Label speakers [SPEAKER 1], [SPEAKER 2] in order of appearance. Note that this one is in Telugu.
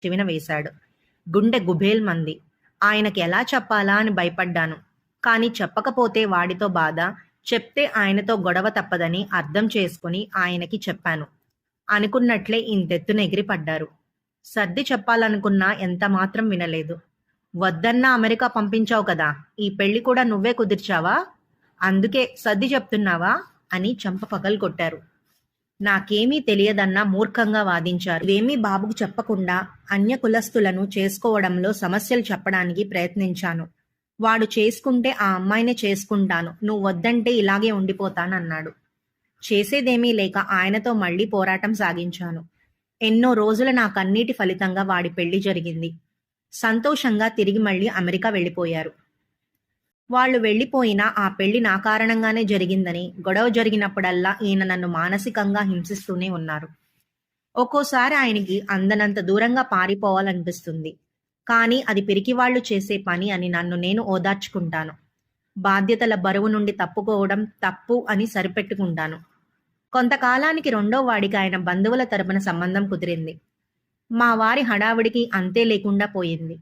[SPEAKER 1] చెవిన వేశాడు. గుండె గుభేల్మంది. ఆయనకి ఎలా చెప్పాలా అని భయపడ్డాను. కానీ చెప్పకపోతే వాడితో బాధ, చెప్తే ఆయనతో గొడవ తప్పదని అర్థం చేసుకుని ఆయనకి చెప్పాను. అనుకున్నట్లే ఇంతెత్తున ఎగిరిపడ్డారు. సర్ది చెప్పాలనుకున్నా ఎంతమాత్రం వినలేదు. వద్దన్నా అమెరికా పంపించావు కదా! ఈ పెళ్లి కూడా నువ్వే కుదిర్చావా? అందుకే సర్ది చెప్తున్నావా? అని చెంప పగల్గొట్టారు. నాకేమీ తెలియదన్నా మూర్ఖంగా వాదించారు. ఇవేమీ బాబుకు చెప్పకుండా అన్య కులస్తులను చేసుకోవడంలో సమస్యలు చెప్పడానికి ప్రయత్నించాను. వాడు చేసుకుంటే ఆ అమ్మాయినే చేసుకుంటాను, నువ్వు వద్దంటే ఇలాగే ఉండిపోతానన్నాడు. చేసేదేమీ లేక ఆయనతో మళ్ళీ పోరాటం సాగించాను. ఎన్నో రోజుల నా కన్నీటి ఫలితంగా వాడి పెళ్లి జరిగింది. సంతోషంగా తిరిగి మళ్ళీ అమెరికా వెళ్ళిపోయారు. వాళ్ళు వెళ్ళిపోయినా ఆ పెళ్లి నా కారణంగానే జరిగిందని, గొడవ జరిగినప్పుడల్లా ఈయన నన్ను మానసికంగా హింసిస్తూనే ఉన్నారు. ఒక్కోసారి ఆయనకి అందనంత దూరంగా పారిపోవాలనిపిస్తుంది. కానీ అది పిరికివాళ్లు చేసే పని అని నన్ను నేను ఓదార్చుకుంటాను. బాధ్యతల బరువు నుండి తప్పుకోవడం తప్పు అని సరిపెట్టుకుంటాను. కొంతకాలానికి రెండో వాడికి ఆయన బంధువుల తరపున సంబంధం కుదిరింది. మా వారి హడావిడికి అంతే లేకుండా పోయింది.